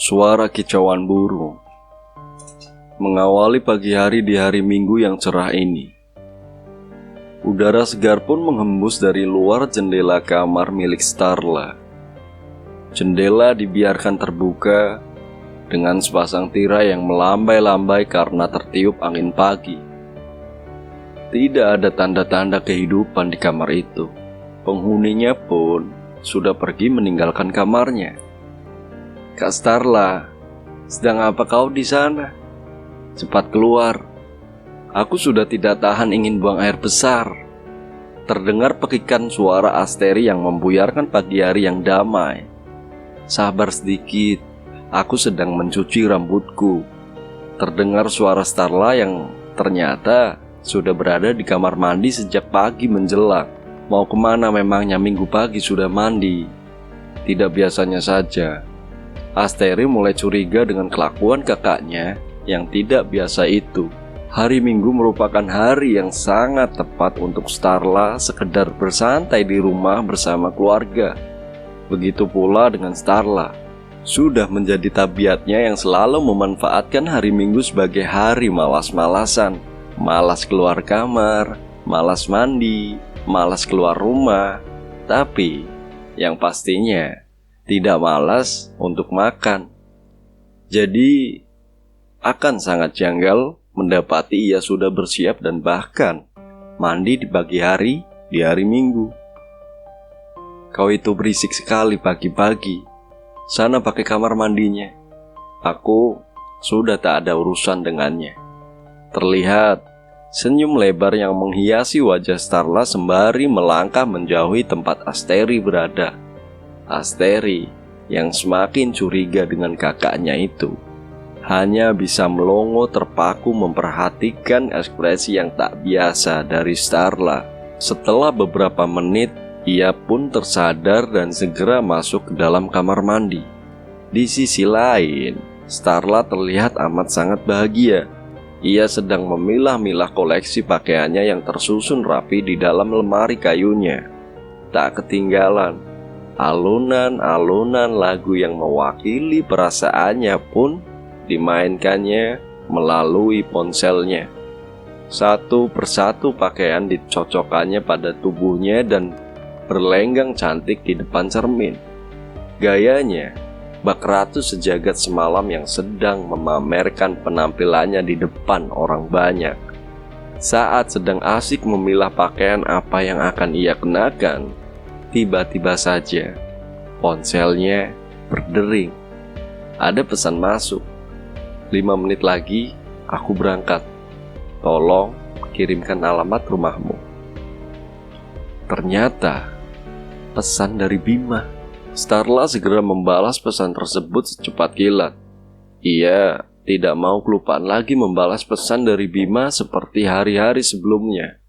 Suara kicauan burung mengawali pagi hari di hari Minggu yang cerah ini. Udara segar pun menghembus dari luar jendela kamar milik Starla. Jendela dibiarkan terbuka dengan sepasang tirai yang melambai-lambai karena tertiup angin pagi. Tidak ada tanda-tanda kehidupan di kamar itu. Penghuninya pun sudah pergi meninggalkan kamarnya. "Kak Starla, sedang apa kau di sana? Cepat keluar. Aku sudah tidak tahan ingin buang air besar." Terdengar pekikan suara Asteri yang membuyarkan pagi hari yang damai. "Sabar sedikit, aku sedang mencuci rambutku." Terdengar suara Starla yang ternyata sudah berada di kamar mandi sejak pagi menjelang. Mau kemana memangnya minggu pagi sudah mandi? Tidak biasanya saja. Asteri mulai curiga dengan kelakuan kakaknya yang tidak biasa itu. Hari Minggu merupakan hari yang sangat tepat untuk Starla sekedar bersantai di rumah bersama keluarga. Begitu pula dengan Starla. Sudah menjadi tabiatnya yang selalu memanfaatkan hari Minggu sebagai hari malas-malasan. Malas keluar kamar, malas mandi, malas keluar rumah. Tapi yang pastinya tidak malas untuk makan. Jadi akan sangat janggal mendapati ia sudah bersiap dan bahkan mandi di pagi hari di hari Minggu. "Kau itu berisik sekali pagi-pagi. Sana pakai kamar mandinya. Aku sudah tak ada urusan dengannya." Terlihat senyum lebar yang menghiasi wajah Starla sembari melangkah menjauhi tempat Asteri berada. Asteri yang semakin curiga dengan kakaknya itu hanya bisa melongo terpaku memperhatikan ekspresi yang tak biasa dari Starla. Setelah beberapa menit, ia pun tersadar dan segera masuk ke dalam kamar mandi. Di sisi lain, Starla terlihat amat sangat bahagia. Ia sedang memilah-milah koleksi pakaiannya yang tersusun rapi di dalam lemari kayunya. Tak ketinggalan alunan-alunan lagu yang mewakili perasaannya pun dimainkannya melalui ponselnya. Satu persatu pakaian dicocokkannya pada tubuhnya dan berlenggang cantik di depan cermin. Gayanya bak ratu sejagat semalam yang sedang memamerkan penampilannya di depan orang banyak. Saat sedang asik memilah pakaian apa yang akan ia kenakan, tiba-tiba saja ponselnya berdering. Ada pesan masuk. "5 menit lagi aku berangkat. Tolong kirimkan alamat rumahmu." Ternyata pesan dari Bima. Starla segera membalas pesan tersebut secepat kilat. Ia tidak mau kelupaan lagi membalas pesan dari Bima seperti hari-hari sebelumnya.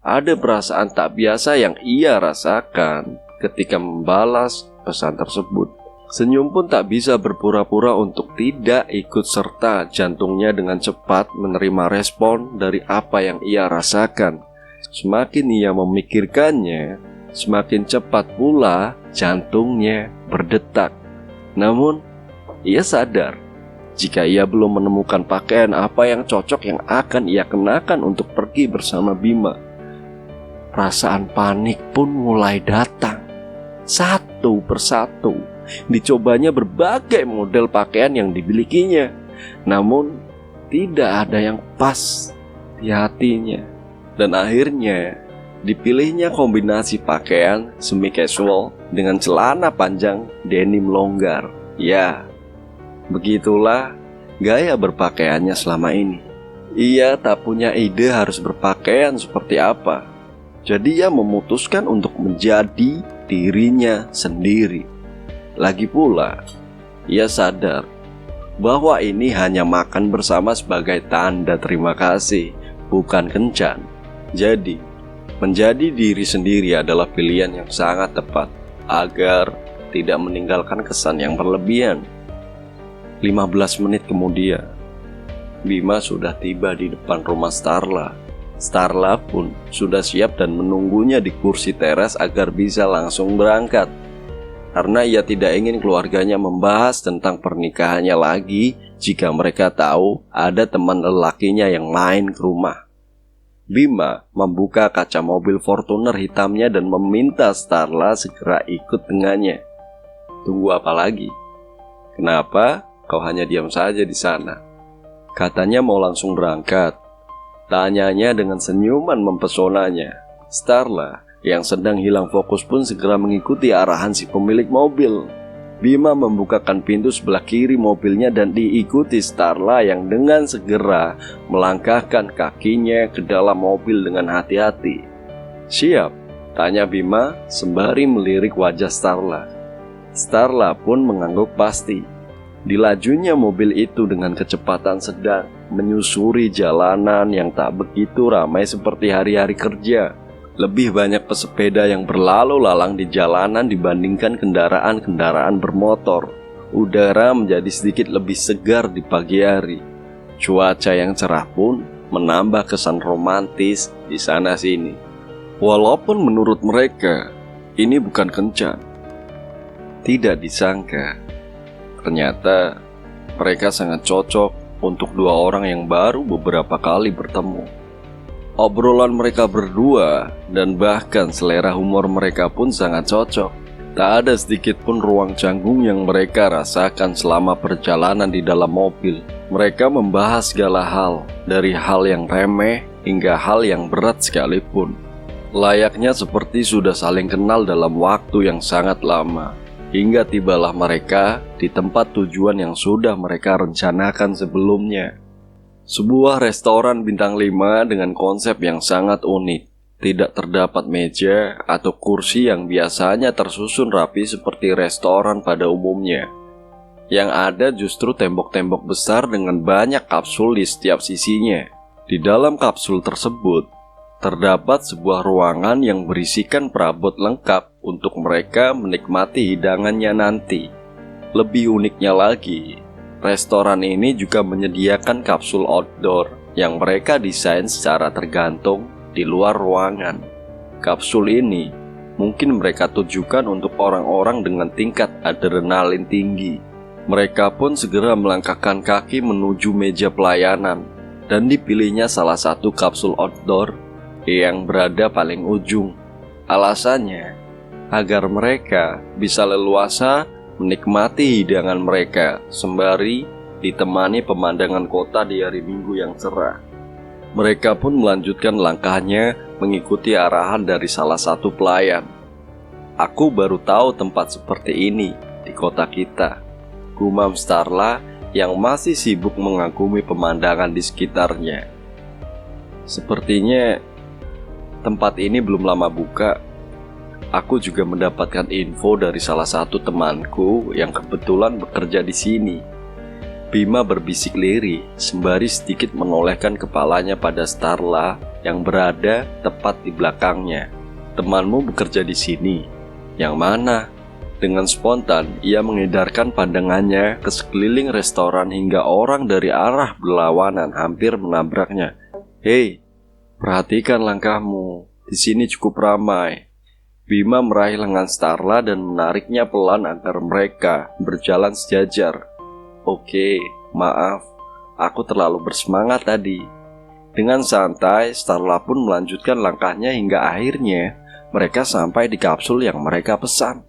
Ada perasaan tak biasa yang ia rasakan ketika membalas pesan tersebut. Senyum pun tak bisa berpura-pura untuk tidak ikut serta. Jantungnya dengan cepat menerima respon dari apa yang ia rasakan. Semakin ia memikirkannya, semakin cepat pula jantungnya berdetak. Namun, ia sadar jika ia belum menemukan pakaian apa yang cocok yang akan ia kenakan untuk pergi bersama Bima. Perasaan panik pun mulai datang. Satu persatu dicobanya berbagai model pakaian yang dimilikinya. Namun, tidak ada yang pas di hatinya. Dan akhirnya dipilihnya kombinasi pakaian semi casual dengan celana panjang denim longgar. Ya, begitulah gaya berpakaiannya selama ini. Ia tak punya ide harus berpakaian seperti apa. Jadi ia memutuskan untuk menjadi dirinya sendiri. Lagi pula, ia sadar bahwa ini hanya makan bersama sebagai tanda terima kasih, bukan kencan. Jadi, menjadi diri sendiri adalah pilihan yang sangat tepat agar tidak meninggalkan kesan yang berlebihan. 15 menit kemudian, Bima sudah tiba di depan rumah Starla. Starla pun sudah siap dan menunggunya di kursi teras agar bisa langsung berangkat. karena ia tidak ingin keluarganya membahas tentang pernikahannya lagi jika mereka tahu ada teman lelakinya yang main ke rumah. Bima membuka kaca mobil Fortuner hitamnya dan meminta Starla segera ikut dengannya. Tunggu apa lagi? Kenapa kau hanya diam saja di sana? Katanya mau langsung berangkat. Tanyanya dengan senyuman mempesonanya. Starla yang sedang hilang fokus pun segera mengikuti arahan si pemilik mobil. Bima membukakan pintu sebelah kiri mobilnya dan diikuti Starla yang dengan segera melangkahkan kakinya ke dalam mobil dengan hati-hati. "Siap?" tanya Bima sembari melirik wajah Starla. Starla pun mengangguk pasti. Dilajunya mobil itu dengan kecepatan sedang menyusuri jalanan yang tak begitu ramai seperti hari-hari kerja. Lebih banyak pesepeda yang berlalu lalang di jalanan dibandingkan kendaraan-kendaraan bermotor. Udara menjadi sedikit lebih segar di pagi hari. Cuaca yang cerah pun menambah kesan romantis di sana-sini. Walaupun menurut mereka ini bukan kencan. Tidak disangka, ternyata mereka sangat cocok untuk dua orang yang baru beberapa kali bertemu. Obrolan mereka berdua dan bahkan selera humor mereka pun sangat cocok. Tak ada sedikit pun ruang canggung yang mereka rasakan selama perjalanan di dalam mobil. Mereka membahas segala hal, dari hal yang remeh hingga hal yang berat sekalipun. Layaknya seperti sudah saling kenal dalam waktu yang sangat lama. Hingga tibalah mereka di tempat tujuan yang sudah mereka rencanakan sebelumnya. Sebuah restoran bintang 5 dengan konsep yang sangat unik. Tidak terdapat meja atau kursi yang biasanya tersusun rapi seperti restoran pada umumnya. Yang ada justru tembok-tembok besar dengan banyak kapsul di setiap sisinya. Di dalam kapsul tersebut, terdapat sebuah ruangan yang berisikan perabot lengkap untuk mereka menikmati hidangannya nanti. Lebih uniknya lagi, restoran ini juga menyediakan kapsul outdoor yang mereka desain secara tergantung di luar ruangan. Kapsul ini mungkin mereka tujukan untuk orang-orang dengan tingkat adrenalin tinggi. Mereka pun segera melangkahkan kaki menuju meja pelayanan dan dipilihnya salah satu kapsul outdoor yang berada paling ujung. Alasannya agar mereka bisa leluasa menikmati hidangan mereka sembari ditemani pemandangan kota di hari Minggu yang cerah. Mereka pun melanjutkan langkahnya mengikuti arahan dari salah satu pelayan. "Aku baru tahu tempat seperti ini di kota kita," gumam Starla yang masih sibuk mengagumi pemandangan di sekitarnya. "Sepertinya tempat ini belum lama buka. Aku juga mendapatkan info dari salah satu temanku yang kebetulan bekerja di sini." Bima berbisik lirih sembari sedikit menolehkan kepalanya pada Starla yang berada tepat di belakangnya. "Temanmu bekerja di sini? Yang mana?" Dengan spontan ia mengedarkan pandangannya ke sekeliling restoran hingga orang dari arah berlawanan hampir menabraknya. "Hei, perhatikan langkahmu. Di sini cukup ramai." Bima meraih lengan Starla dan menariknya pelan agar mereka berjalan sejajar. "Oke, maaf, aku terlalu bersemangat tadi." Dengan santai, Starla pun melanjutkan langkahnya hingga akhirnya mereka sampai di kapsul yang mereka pesan.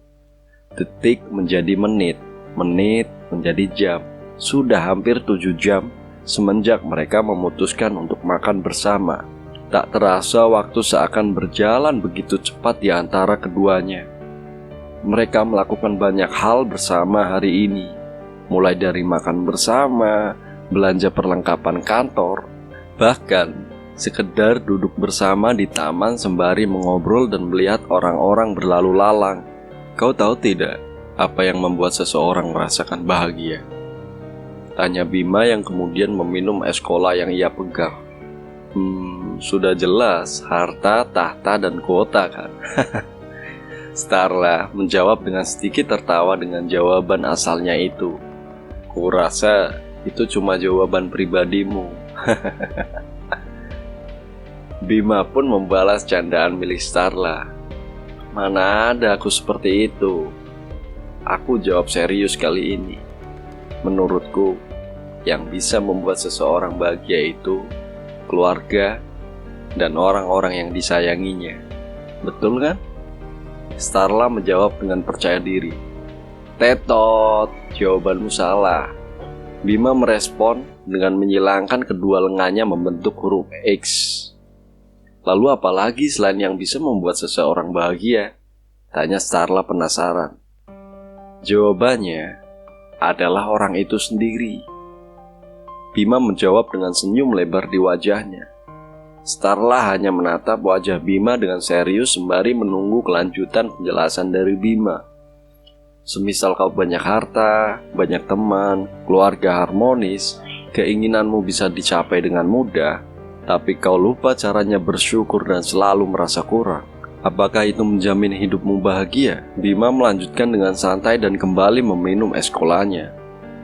Detik menjadi menit, menit menjadi jam. Sudah hampir 7 jam semenjak mereka memutuskan untuk makan bersama. Tak terasa waktu seakan berjalan begitu cepat di antara keduanya. Mereka melakukan banyak hal bersama hari ini. Mulai dari makan bersama, belanja perlengkapan kantor, bahkan sekedar duduk bersama di taman sembari mengobrol dan melihat orang-orang berlalu lalang. Kau tahu tidak apa yang membuat seseorang merasakan bahagia? Tanya Bima yang kemudian meminum es cola yang ia pegang. Sudah jelas harta, tahta, dan kota kan? Starla menjawab dengan sedikit tertawa dengan jawaban asalnya itu. "Kurasa itu cuma jawaban pribadimu." Bima pun membalas candaan milik Starla. "Mana ada aku seperti itu. Aku jawab serius kali ini. Menurutku, yang bisa membuat seseorang bahagia itu keluarga dan orang-orang yang disayanginya. Betul kan? Starla menjawab dengan percaya diri. Tetot, jawabanmu salah. Bima merespon dengan menyilangkan kedua lengannya membentuk huruf X. Lalu apalagi selain yang bisa membuat seseorang bahagia? Tanya Starla penasaran. Jawabannya adalah orang itu sendiri. Bima menjawab dengan senyum lebar di wajahnya. Starla hanya menatap wajah Bima dengan serius sembari menunggu kelanjutan penjelasan dari Bima. Semisal kau banyak harta, banyak teman, keluarga harmonis, keinginanmu bisa dicapai dengan mudah, tapi kau lupa caranya bersyukur dan selalu merasa kurang. Apakah itu menjamin hidupmu bahagia? Bima melanjutkan dengan santai dan kembali meminum es kolanya.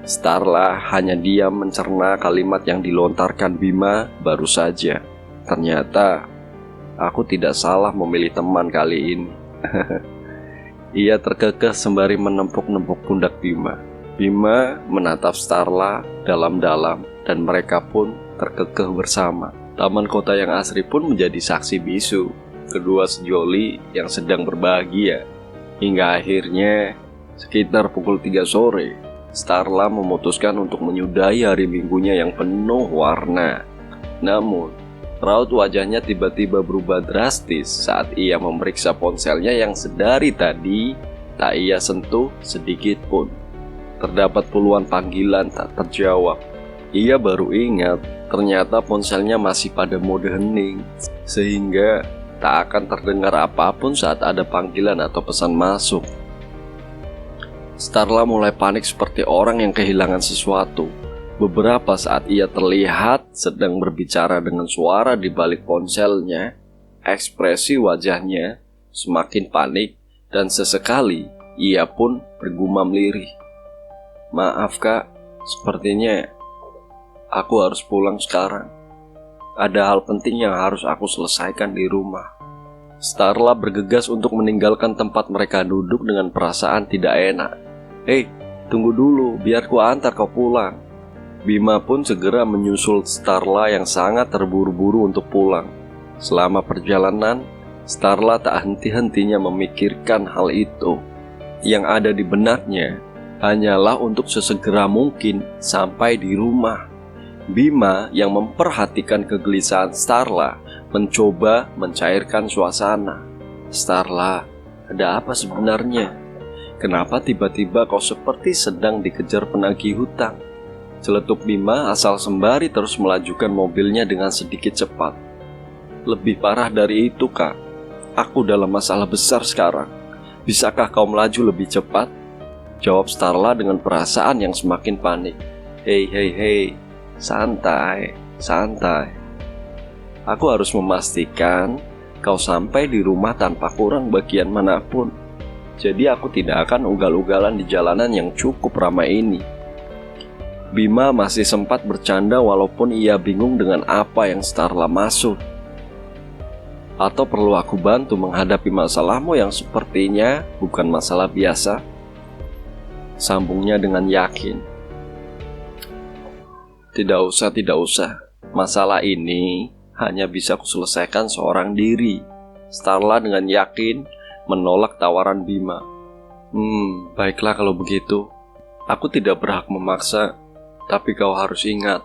Starla hanya diam mencerna kalimat yang dilontarkan Bima baru saja. Ternyata aku tidak salah memilih teman kali ini. Ia terkekeh sembari menempuk-nempuk pundak Bima. Bima menatap Starla dalam-dalam dan mereka pun terkekeh bersama. Taman kota yang asri pun menjadi saksi bisu kedua sejoli yang sedang berbahagia. Hingga akhirnya sekitar pukul 3 sore, Starla memutuskan untuk menyudahi hari minggunya yang penuh warna. Namun, raut wajahnya tiba-tiba berubah drastis saat ia memeriksa ponselnya yang sedari tadi tak ia sentuh sedikit pun. Terdapat puluhan panggilan tak terjawab. Ia baru ingat ternyata ponselnya masih pada mode hening, sehingga tak akan terdengar apapun saat ada panggilan atau pesan masuk. Starla mulai panik seperti orang yang kehilangan sesuatu. Beberapa saat ia terlihat sedang berbicara dengan suara di balik ponselnya, ekspresi wajahnya semakin panik dan sesekali ia pun bergumam lirih. Maaf kak, sepertinya aku harus pulang sekarang. Ada hal penting yang harus aku selesaikan di rumah. Starla bergegas untuk meninggalkan tempat mereka duduk dengan perasaan tidak enak. Hei, tunggu dulu, biar ku antar kau pulang. Bima pun segera menyusul Starla yang sangat terburu-buru untuk pulang. Selama perjalanan, Starla tak henti-hentinya memikirkan hal itu. Yang ada di benaknya hanyalah untuk sesegera mungkin sampai di rumah. Bima yang memperhatikan kegelisahan Starla mencoba mencairkan suasana. Starla, ada apa sebenarnya? Kenapa tiba-tiba kau seperti sedang dikejar penagih hutang? Celetuk Bima asal sembari terus melajukan mobilnya dengan sedikit cepat. Lebih parah dari itu kak, aku dalam masalah besar sekarang. Bisakah kau melaju lebih cepat? Jawab Starla dengan perasaan yang semakin panik. Hei, santai. Aku harus memastikan kau sampai di rumah tanpa kurang bagian manapun. Jadi aku tidak akan ugal-ugalan di jalanan yang cukup ramai ini. Bima masih sempat bercanda walaupun ia bingung dengan apa yang Starla maksud. Atau perlu aku bantu menghadapi masalahmu yang sepertinya bukan masalah biasa? Sambungnya dengan yakin. Tidak usah. Masalah ini hanya bisa kuselesaikan seorang diri. Starla dengan yakin menolak tawaran Bima. Baiklah kalau begitu. Aku tidak berhak memaksa, tapi kau harus ingat,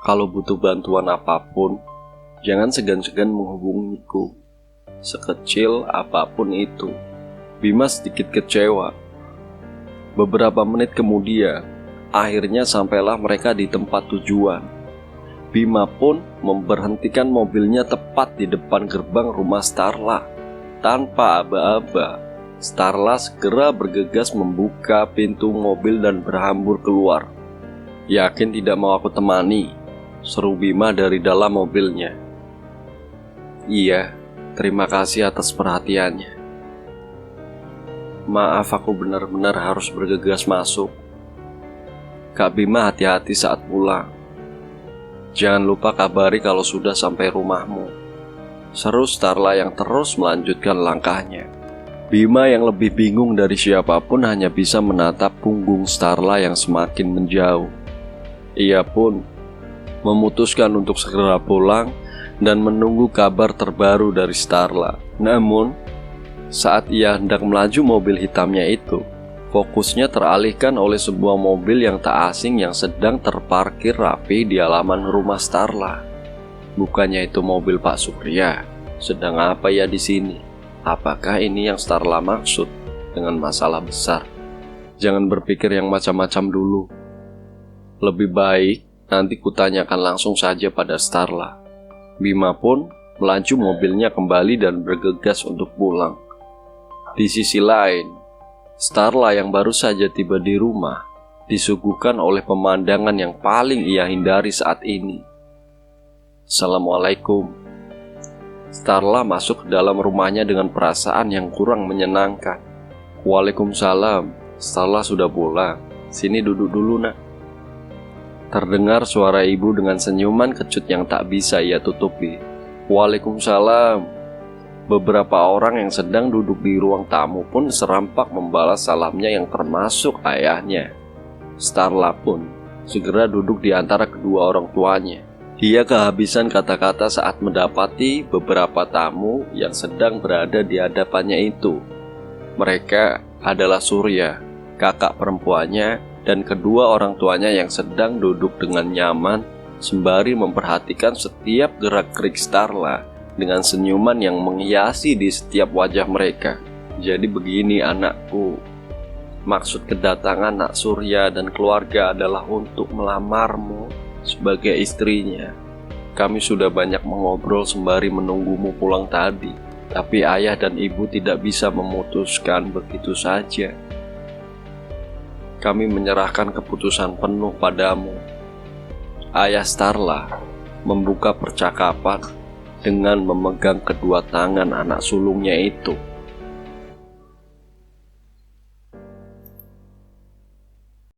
kalau butuh bantuan apapun, jangan segan-segan menghubungiku, sekecil apapun itu. Bima sedikit kecewa. Beberapa menit kemudian, akhirnya sampailah mereka di tempat tujuan. Bima pun memberhentikan mobilnya tepat di depan gerbang rumah Starla. Tanpa aba-aba, Starla segera bergegas membuka pintu mobil dan berhambur keluar. Yakin tidak mau aku temani? Seru Bima dari dalam mobilnya. Iya, terima kasih atas perhatiannya. Maaf, aku benar-benar harus bergegas masuk. Kak Bima, hati-hati saat pulang. Jangan lupa kabari kalau sudah sampai rumahmu. Seru Starla yang terus melanjutkan langkahnya. Bima yang lebih bingung dari siapapun hanya bisa menatap punggung Starla yang semakin menjauh. Ia pun memutuskan untuk segera pulang dan menunggu kabar terbaru dari Starla. Namun, saat ia hendak melaju mobil hitamnya itu, fokusnya teralihkan oleh sebuah mobil yang tak asing yang sedang terparkir rapi di halaman rumah Starla. Bukannya itu mobil Pak Surya? Sedang apa ya di sini? Apakah ini yang Starla maksud dengan masalah besar? Jangan berpikir yang macam-macam dulu. Lebih baik nanti kutanyakan langsung saja pada Starla. Bima pun melaju mobilnya kembali dan bergegas untuk pulang. Di sisi lain, Starla yang baru saja tiba di rumah disuguhkan oleh pemandangan yang paling ia hindari saat ini. Assalamualaikum. Starla masuk ke dalam rumahnya dengan perasaan yang kurang menyenangkan. Waalaikumsalam. Starla sudah pulang. Sini duduk dulu, nak. Terdengar suara ibu dengan senyuman kecut yang tak bisa ia tutupi. Waalaikumsalam. Beberapa orang yang sedang duduk di ruang tamu pun serampak membalas salamnya yang termasuk ayahnya. Starla pun segera duduk di antara kedua orang tuanya. Dia kehabisan kata-kata saat mendapati beberapa tamu yang sedang berada di hadapannya itu. Mereka adalah Surya, kakak perempuannya, dan kedua orang tuanya yang sedang duduk dengan nyaman sembari memperhatikan setiap gerak-gerik Starla dengan senyuman yang menghiasi di setiap wajah mereka. Jadi begini anakku, maksud kedatangan Nak Surya dan keluarga adalah untuk melamarmu sebagai istrinya. Kami sudah banyak mengobrol sembari menunggumu pulang tadi, tapi ayah dan ibu tidak bisa memutuskan begitu saja. Kami menyerahkan keputusan penuh padamu. Ayah Starla membuka percakapan dengan memegang kedua tangan anak sulungnya itu.